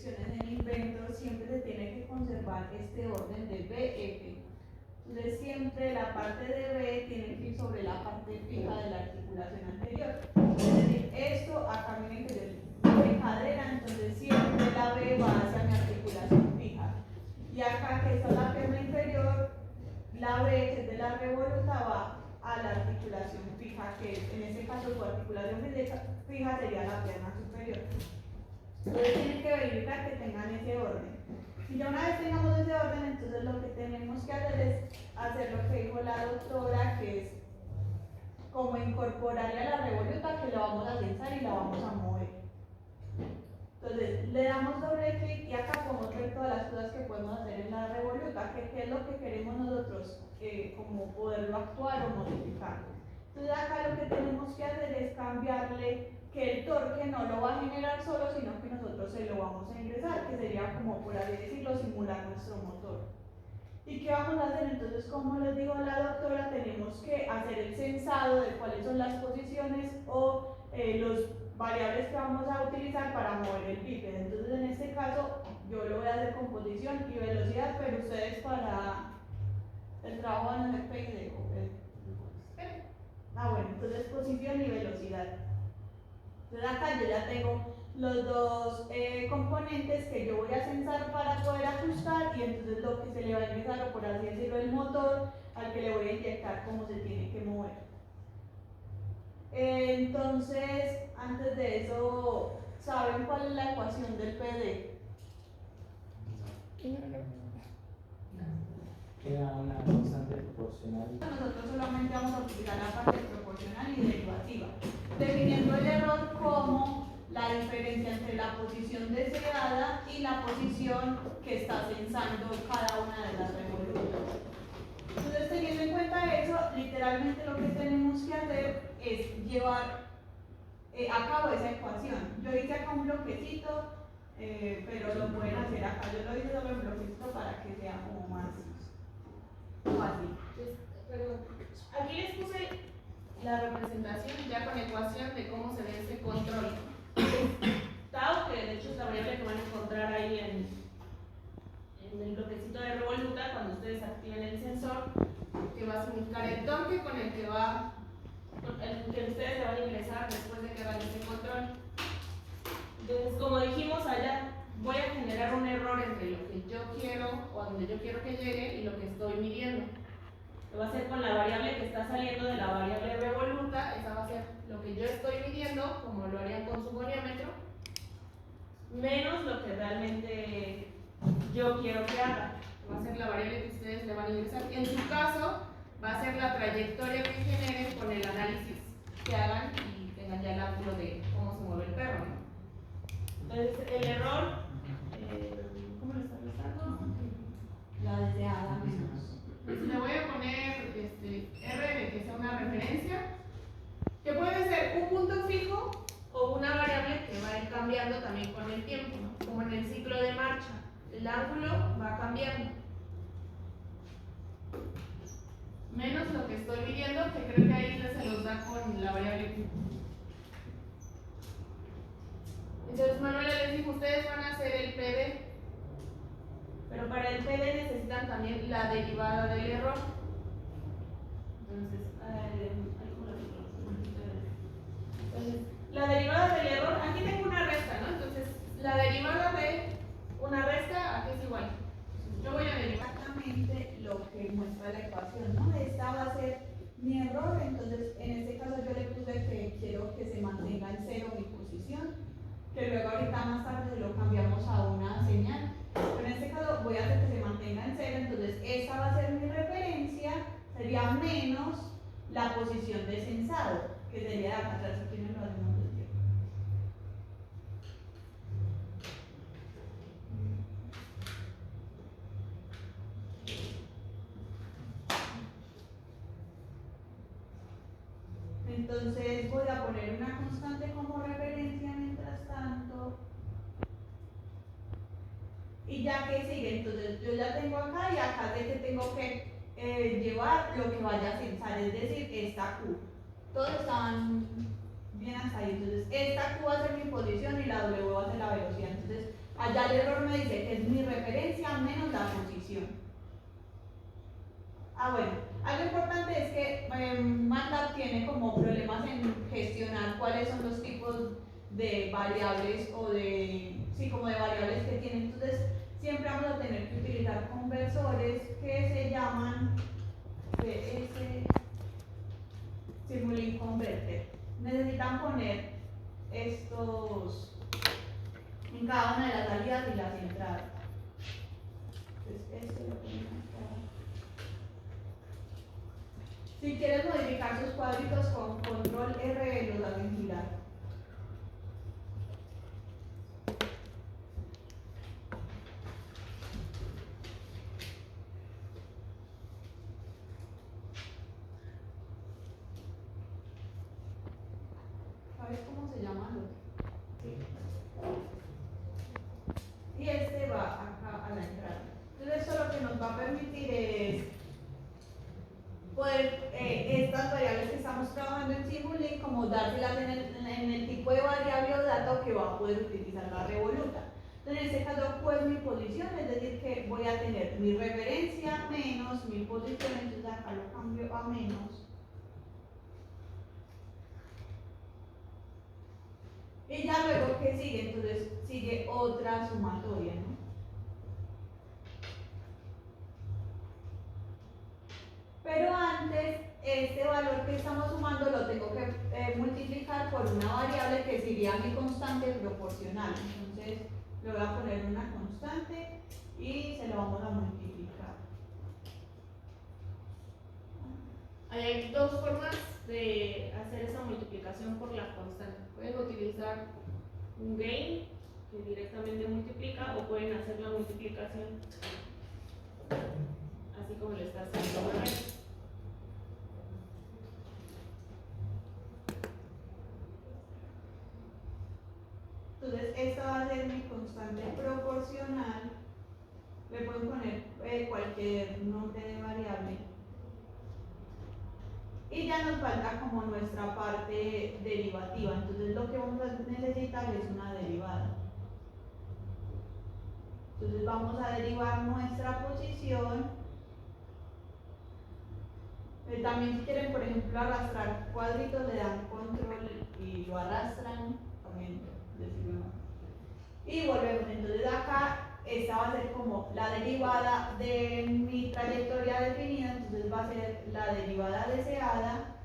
instrucciones en Inventor siempre se tiene que conservar este orden de BF. Entonces siempre la parte de B tiene que ir sobre la parte fija de la articulación anterior. Es decir, esto acá miren que de cadera, entonces siempre la B va hacia mi articulación fija. Y acá que está la pierna inferior, la B, que es de la revoluta, va a la articulación fija, que en este caso su articulación fija sería la pierna superior. Entonces tienen que verificar que tengan ese orden. Y ya una vez tengamos ese orden, entonces lo que tenemos que hacer es hacer lo que dijo la doctora, que es como incorporarle a la revoluta, que la vamos a tensar y la vamos a mover. Entonces le damos doble clic y acá podemos ver todas las cosas que podemos hacer en la revoluta, que qué es lo que queremos nosotros, como poderlo actuar o modificar. Entonces acá lo que tenemos que hacer es cambiarle que el torque no lo va a generar solo, sino que nosotros se lo vamos a ingresar, que sería como, por así decirlo, simular nuestro motor. ¿Y qué vamos a hacer? Entonces, como les digo a la doctora, tenemos que hacer el censado de cuáles son las posiciones o los variables que vamos a utilizar para mover el bípede. Entonces, en este caso, yo lo voy a hacer con posición y velocidad, pero ustedes para el trabajo van a hacer PID. Bueno, entonces posición y velocidad. Entonces acá yo ya tengo los dos componentes que yo voy a censar para poder ajustar, y entonces lo que se le va a ingresar, o por así decirlo, el motor al que le voy a inyectar cómo se tiene que mover. Entonces, antes de eso, ¿saben cuál es la ecuación del PD? Queda una constante proporcional. Nosotros solamente vamos a utilizar la parte proporcional y derivativa, definiendo el error como la diferencia entre la posición deseada y la posición que está censando cada una de las revoluciones. Entonces, teniendo en cuenta eso, literalmente lo que tenemos que hacer es llevar a cabo esa ecuación. Yo hice acá un bloquecito, pero lo pueden hacer acá. Yo lo hice solo en bloquecito para que sea como más fácil. Perdón. Aquí les puse la representación ya con ecuación de cómo se ve ese control. Tau, que de hecho es la variable que van a encontrar ahí en el bloquecito de revoluta cuando ustedes activen el sensor, que va a significar el torque con el que ustedes le van a ingresar después de que hagan ese control. Entonces, como dijimos allá, voy a generar un error entre lo que yo quiero o a donde yo quiero que llegue y lo que estoy midiendo. Lo va a hacer con la variable que está saliendo de la variable revoluta. Esa va a ser lo que yo estoy midiendo, como lo harían con su goniómetro, menos lo que realmente yo quiero que haga. Va a ser la variable que ustedes le van a ingresar. En su caso, va a ser la trayectoria que generen con el análisis que hagan y tengan ya el ángulo de cómo se mueve el perro, ¿no? Entonces, el error, ¿cómo lo está restando? La deseada menos. Le voy a poner R de que sea una referencia, que puede ser un punto fijo o una variable que va a ir cambiando también con el tiempo, ¿no? Como en el ciclo de marcha, el ángulo va cambiando. Menos lo que estoy midiendo, que creo que ahí se los da con la variable Q. Entonces, Manuela les dijo, ustedes van a hacer el PD, pero para el PD necesitan también la derivada del error. Entonces, la derivada del error, aquí tengo una resta, ¿no? Entonces, la derivada de una resta, ¿a qué es igual? Yo voy a derivar Exactamente lo que muestra la ecuación, ¿no? Esta va a ser mi error, entonces en este caso yo le puse que quiero que se mantenga en cero mi posición, que luego ahorita más tarde lo cambiamos a una señal, pero en este caso voy a hacer que se mantenga en cero, entonces esta va a ser mi referencia, sería menos la posición de censado, que sería de acá atrás, aquí no lo hacemos de tiempo. Entonces voy a poner una constante como referencia mientras tanto. Y ya que sigue, entonces yo ya tengo acá y acá de que tengo que llevar lo que vaya a censar, es decir, esta Q. Todos están bien hasta ahí, entonces esta Q va a ser mi posición y la W va a ser la velocidad. Entonces allá allá el error me dice que es mi referencia menos la posición. Bueno, algo importante es que MATLAB tiene como problemas en gestionar cuáles son los tipos de variables o como de variables que tiene. Entonces, siempre vamos a tener que utilizar conversores que se llaman CS Simulink Converter. Necesitan poner estos en cada una de las salidas y las entradas. Entonces, lo ponen acá. Si quieres modificar sus cuadritos con control R, los hacen girar. ¿Sabes cómo se llama el otro? Sí. Y este va acá a la entrada. Entonces esto lo que nos va a permitir es poder estas variables que estamos trabajando en Simulink, como dárselas en el tipo de variable o dato que va a poder utilizar la revoluta. Entonces en este caso, pues mi posición, es decir que voy a tener mi referencia menos mi posición, entonces acá lo cambio a menos. Y ya luego, ¿qué sigue? Entonces sigue otra sumatoria, ¿no? Pero antes, este valor que estamos sumando lo tengo que multiplicar por una variable que sería mi constante proporcional. Entonces, le voy a poner una constante y se lo vamos a multiplicar. Hay dos formas de hacer esa multiplicación por la constante. Pueden utilizar un gain que directamente multiplica o pueden hacer la multiplicación así como lo está haciendo Manuel. Entonces, esta va a ser mi constante proporcional. Le pueden poner cualquier nombre de variable. Y ya nos falta como nuestra parte derivativa. Entonces, lo que vamos a necesitar es una derivada. Entonces, vamos a derivar nuestra posición. También si quieren, por ejemplo, arrastrar cuadritos, le dan control y lo arrastran. También decirlo. Y volvemos. Entonces acá esta va a ser como la derivada de mi trayectoria definida, entonces va a ser la derivada deseada.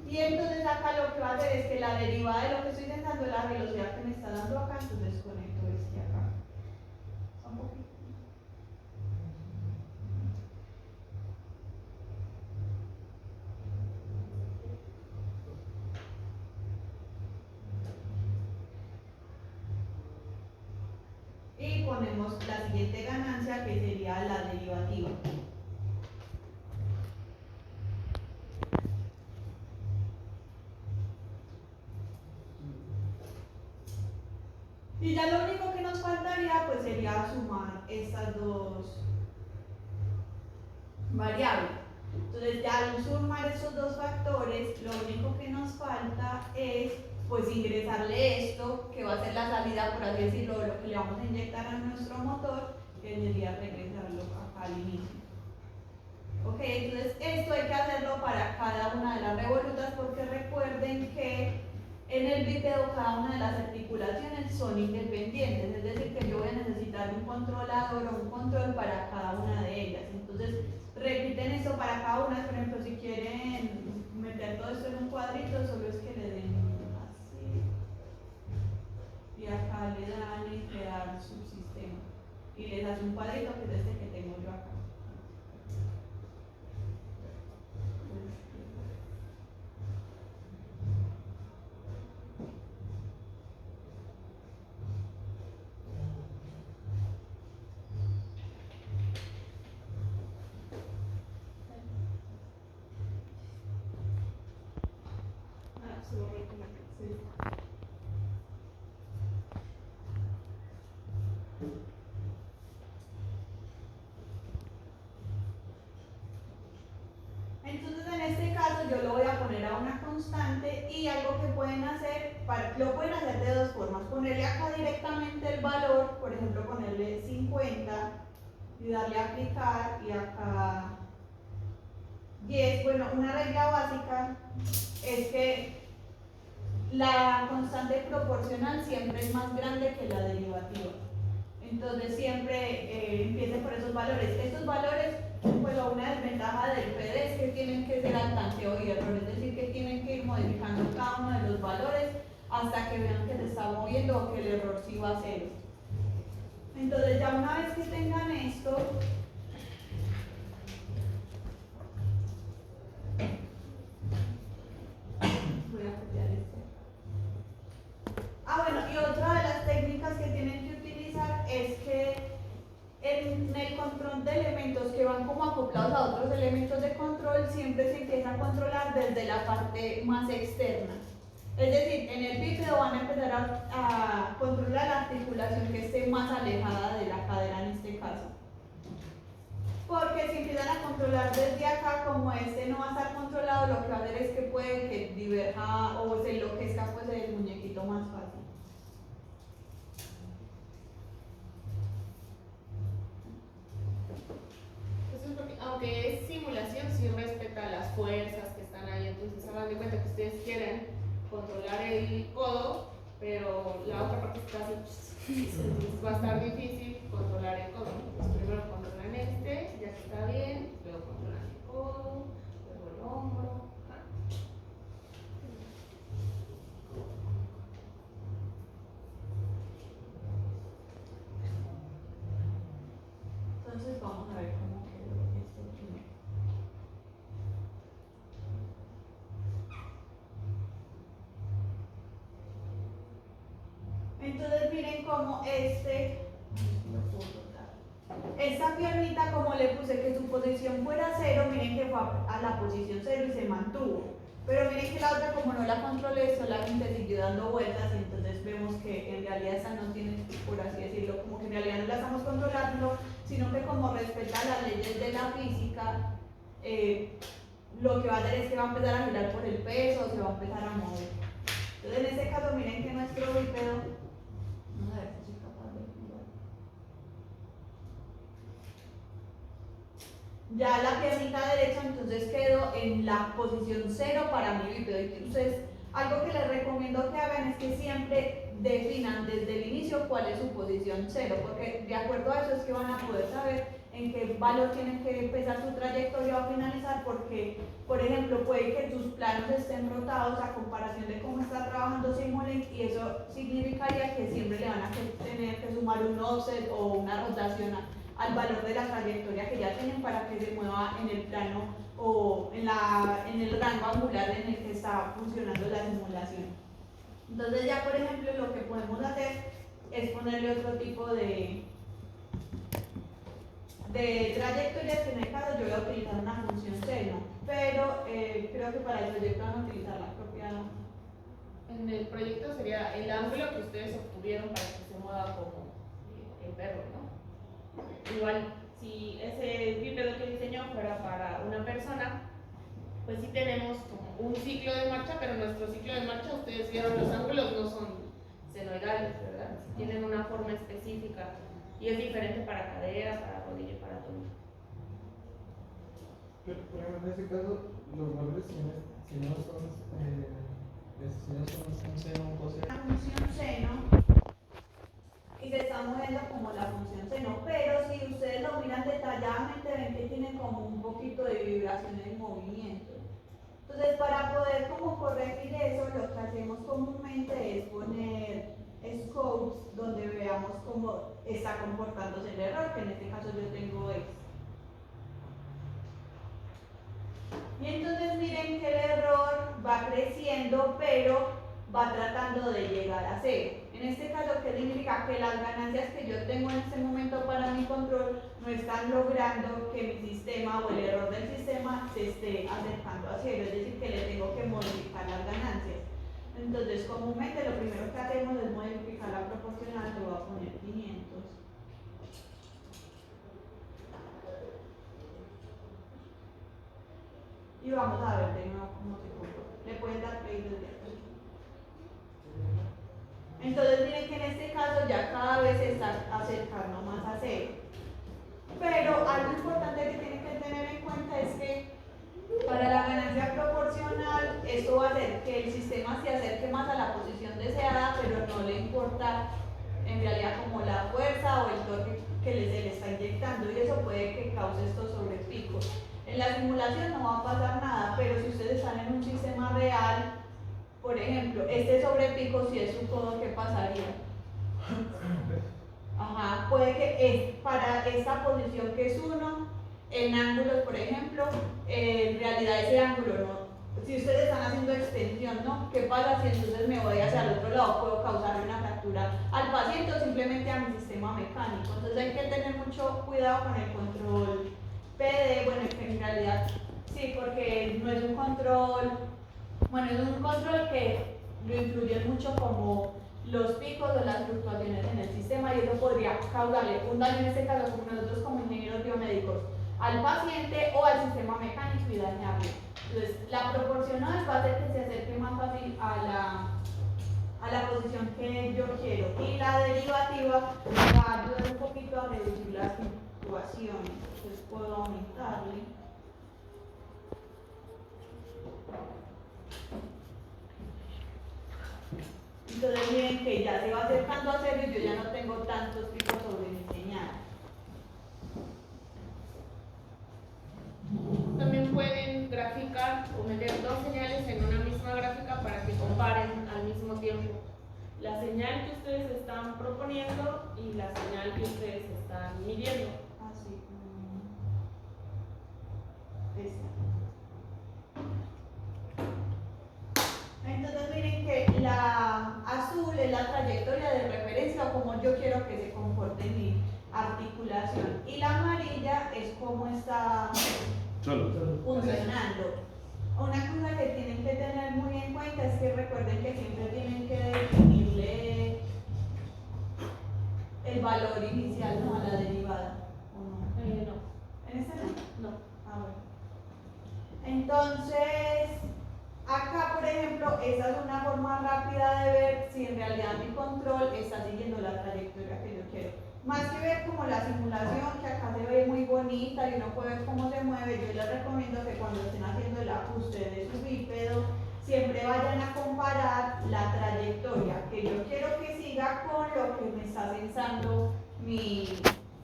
Y entonces acá lo que va a hacer es que la derivada de lo que estoy intentando es la velocidad que me está dando acá, entonces conecto este acá. Un poquito. Y ponemos la siguiente ganancia, que sería la derivativa. Y ya lo único que nos faltaría pues sería sumar estas dos variables. Entonces ya al sumar esos dos factores, lo único que nos falta es pues ingresarle esto, que va a ser la salida, por así decirlo, de lo que le vamos a inyectar a nuestro motor, que sería regresarlo acá al inicio. Ok, entonces esto hay que hacerlo para cada una de las revolutas, porque recuerden que en el biteo cada una de las articulaciones son independientes, es decir que yo voy a necesitar un controlador o un control para cada una de ellas. Entonces repiten esto para cada una. Por ejemplo, si quieren meter todo esto en un cuadrito, solo es que le den así y acá le dan en crear subsistema y les hace un cuadrito, que es este que tengo yo acá. Entonces en este caso yo lo voy a poner a una constante, y algo que pueden hacer, lo pueden hacer de dos formas: ponerle y darle a aplicar y acá 10. Bueno, una regla básica es que la constante proporcional siempre es más grande que la derivativa. Entonces siempre empiece por esos valores. Estos valores, pues una desventaja del PD es que tienen que ser al tanteo y error, es decir, que tienen que ir modificando cada uno de los valores hasta que vean que se está moviendo o que el error sí va a ser esto. Entonces ya una vez que tengan esto, voy a copiar esto. Bueno, y otra de las técnicas que tienen que utilizar es que en el control de elementos que van como acoplados a otros elementos de control, siempre se empieza a controlar desde la parte más externa. Es decir, en el bípedo van a empezar a controlar la articulación que esté más alejada de la cadera en este caso. Porque si empiezan a controlar desde acá, como este no va a estar controlado, lo que va a hacer es que puede que diverja o se enloquezca pues el muñequito más fácil. Aunque es simulación, sí respeta las fuerzas que están ahí, entonces hagan de cuenta que ustedes quieren controlar el codo, pero la otra parte está así, entonces va a estar difícil controlar el codo. Entonces primero controlan este, ya que está bien, luego controlan el codo, luego el hombro. Entonces vamos a ver cómo quedó esto primero. Entonces miren cómo esta piernita, como le puse que su posición fuera 0, miren que fue a la posición 0 y se mantuvo. Pero miren que la otra, como no la controlé, solamente siguió dando vueltas, y entonces vemos que en realidad esta no tiene, por así decirlo, como que en realidad no la estamos controlando, sino que como respeta las leyes de la física, lo que va a hacer es que va a empezar a girar por el peso, se va a empezar a mover. Entonces en este caso miren que nuestro bípedo, vamos a ver si soy capaz de girar. Ya la piernita derecha entonces quedó en la posición 0 para mi bípedo. Y ustedes, algo que les recomiendo que hagan es que siempre definan desde el inicio cuál es su posición 0, porque de acuerdo a eso es que van a poder saber en qué valor tienen que empezar su trayectoria o finalizar, porque, por ejemplo, puede que sus planos estén rotados a comparación de cómo está trabajando Simulink, y eso significaría que siempre le van a tener que sumar un offset o una rotación al valor de la trayectoria que ya tienen para que se mueva en el plano o en el rango angular en el que está funcionando la simulación. Entonces ya, por ejemplo, lo que podemos hacer es ponerle otro tipo de trayectorias, que en el caso yo voy a utilizar una función seno, pero creo que para el proyecto van a utilizar la propia. En el proyecto sería el ángulo que ustedes obtuvieron para que se mueva como el perro, ¿no? Igual, si ese bípedo que diseñó fuera para una persona, pues sí tenemos como un ciclo de marcha, pero nuestro ciclo de marcha, ustedes vieron, los ángulos no son senoidales, ¿verdad? Tienen una forma específica y es diferente para cadera, para rodilla y para tobillo. Pero en este caso, los valores si no son un seno, un coseno. La función seno, y se está moviendo como la función seno, pero si ustedes lo miran detalladamente ven que tiene como un poquito de vibración en movimiento. Entonces, para poder como corregir eso, lo que hacemos comúnmente es poner scopes donde veamos cómo está comportándose el error, que en este caso yo tengo esto. Y entonces miren que el error va creciendo, pero va tratando de llegar a 0. En este caso, ¿qué significa? Que las ganancias que yo tengo en este momento para mi control no están logrando que mi sistema o el error del sistema se esté acercando a 0, es decir, que le tengo que modificar las ganancias. Entonces, comúnmente lo primero que hacemos es modificar la proporcional, le voy a poner 500. Y vamos a ver de nuevo cómo se comporta. Le pueden dar play desde aquí. Entonces miren que en este caso ya cada vez se está acercando más a 0. Pero algo importante que tienen que tener en cuenta es que para la ganancia proporcional, esto va a hacer que el sistema se acerque más a la posición deseada, pero no le importa en realidad como la fuerza o el torque que se le está inyectando, y eso puede que cause estos sobrepicos. En la simulación no va a pasar nada, pero si ustedes están en un sistema real, por ejemplo, este sobrepico, si es su codo, ¿qué pasaría? Ajá, puede que para esta posición que es 1, en ángulos, por ejemplo, en realidad ese ángulo no. Si ustedes están haciendo extensión, ¿no? ¿Qué pasa si entonces me voy hacia el otro lado? Puedo causarle una fractura al paciente o simplemente a mi sistema mecánico. Entonces hay que tener mucho cuidado con el control PD, bueno, que en realidad sí, porque no es un control, bueno, es un control que lo influyen mucho como los picos o las fluctuaciones en el sistema, y eso podría causarle un daño, en este caso como nosotros como ingenieros biomédicos, al paciente o al sistema mecánico y dañarlo. Entonces, la proporcional va a hacer que se acerque más fácil a la posición que yo quiero, y la derivativa va a ayudar un poquito a reducir las fluctuaciones. Entonces puedo aumentarle. Entonces miren que ya se va acercando a cero y yo ya no tengo tantos picos sobre mi señal. También pueden graficar o meter dos señales en una misma gráfica para que comparen al mismo tiempo la señal que ustedes están proponiendo y la señal que ustedes están midiendo. Así como esta. Entonces miren que la azul es la trayectoria de referencia o como yo quiero que se comporte mi articulación, y la amarilla es cómo está funcionando. Una cosa que tienen que tener muy en cuenta es que recuerden que siempre tienen que definirle el valor inicial, no a la derivada. ¿O no? No. ¿En este no? No. Ah, bueno. Entonces, acá, por ejemplo, esa es una forma rápida de ver si en realidad mi control está siguiendo la trayectoria que yo quiero. Más que ver como la simulación, que acá se ve muy bonita y uno puede ver cómo se mueve, yo les recomiendo que cuando estén haciendo el ajuste de su bípedo, siempre vayan a comparar la trayectoria que yo quiero que siga con lo que me está pensando mi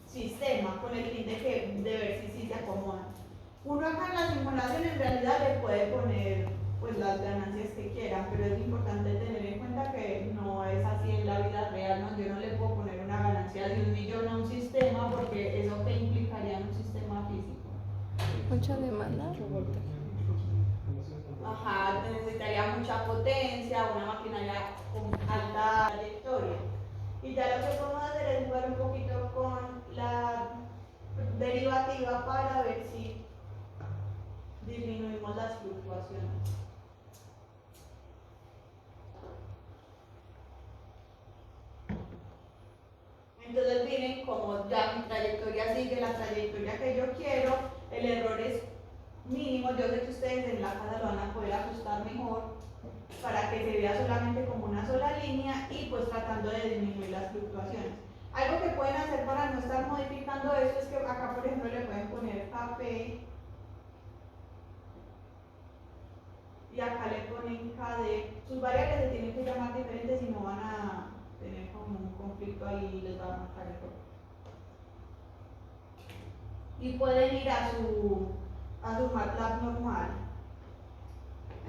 sistema, con el fin de ver si se acomoda. Uno acá en la simulación en realidad le puede poner pues las ganancias que quieran, pero es importante tener en cuenta que no es así en la vida real, ¿no? Yo no le puedo poner una ganancia de 1 millón a un sistema, porque eso que implicaría en un sistema físico. Mucha demanda. Ajá, necesitaría mucha potencia, una maquinaria con alta trayectoria. Y ya lo que podemos hacer es jugar un poquito con la derivativa para ver si disminuimos las fluctuaciones. Entonces miren como ya mi trayectoria sigue la trayectoria que yo quiero, el error es mínimo. Yo sé que ustedes en la casa lo van a poder ajustar mejor para que se vea solamente como una sola línea y pues tratando de disminuir las fluctuaciones. Algo que pueden hacer para no estar modificando eso es que acá por ejemplo le pueden poner KP y acá le ponen KD. Sus variables se tienen que llamar diferentes y no van a tener como un conflicto ahí y les va a marcar error. Y pueden ir a su MATLAB normal.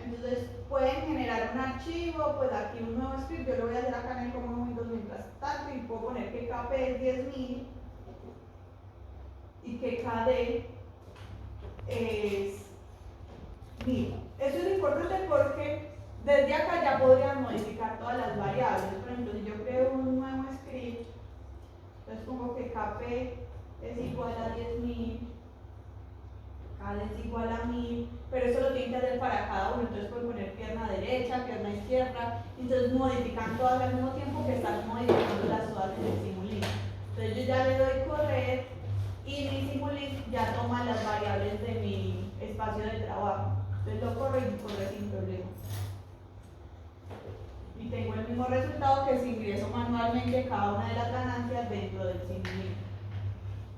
Entonces pueden generar un archivo, pues aquí un nuevo script, yo lo voy a hacer acá en el Common Windows mientras tanto, y puedo poner que KP es 10.000 y que KD es 1000. Eso es importante porque desde acá ya podrían modificar todas las variables. Por ejemplo, si yo creo un nuevo script, entonces pongo que KP es igual a 10.000, KD es igual a 1000, pero eso lo tienen que hacer para cada uno. Entonces pueden poner pierna derecha, pierna izquierda, entonces modifican todas al mismo tiempo que están modificando las todas en el Simulink. Entonces yo ya le doy correr y mi Simulink ya toma las variables de mi espacio de trabajo. Entonces lo corre y corre sin problema. Y tengo el mismo resultado que si ingreso manualmente cada una de las ganancias dentro del Simulink.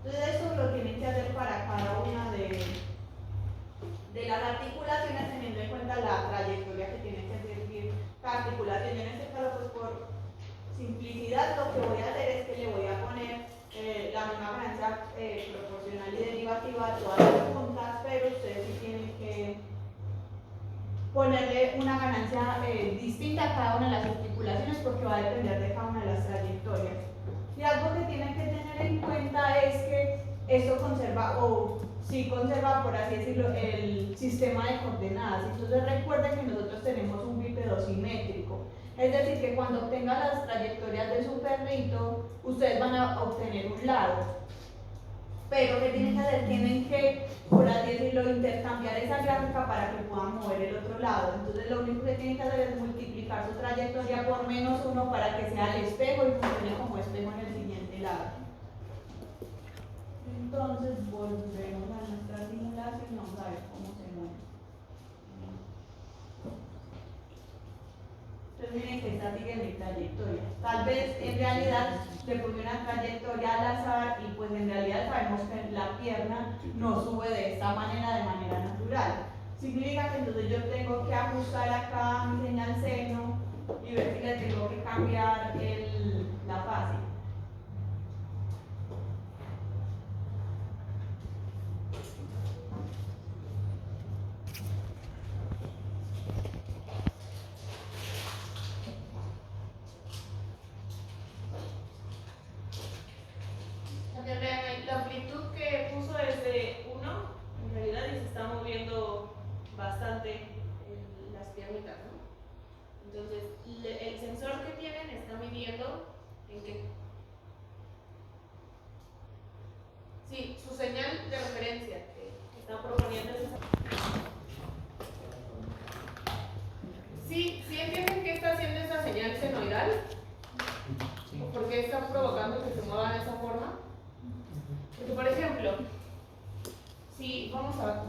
Entonces eso lo tienen que hacer para cada una de las articulaciones, teniendo en cuenta la trayectoria que tiene que seguir cada articulación. Yo en este caso, pues por simplicidad, lo que voy a hacer es que le voy a poner la misma ganancia proporcional y derivativa a todas las puntas, pero ustedes sí tienen que ponerle una ganancia distinta a cada una de las articulaciones porque va a depender de cada una de las trayectorias. Y algo que tienen que tener en cuenta es que esto conserva, o sí conserva, por así decirlo, el sistema de coordenadas. Entonces recuerden que nosotros tenemos un bípedo simétrico. Es decir, que cuando obtengan las trayectorias de su perrito, ustedes van a obtener un lado. Pero ¿qué tienen que hacer? Tienen que, por así decirlo, intercambiar esa gráfica para que puedan mover el otro lado. Entonces lo único que tienen que hacer es multiplicar su trayectoria por -1 para que sea el espejo y funcione como espejo en el siguiente lado. Entonces volvemos a nuestra simulación y vamos a ver cómo se mueve. Entonces miren que esta sigue mi trayectoria. Tal vez en realidad le puse una trayectoria al azar y pues en realidad sabemos que la pierna no sube de esta manera, de manera natural. Significa que entonces yo tengo que ajustar acá mi señal seno y ver si le tengo que cambiar la fase. La amplitud que puso es de 1, en realidad, y se está moviendo bastante las piernitas, ¿no? Entonces, el sensor que tienen está midiendo en qué. Sí, su señal de referencia que está proponiendo es esa. Sí, ¿sí entienden qué está haciendo esa señal senoidal? ¿Por qué está provocando que se mueva de esa forma? Porque, por ejemplo, si vamos a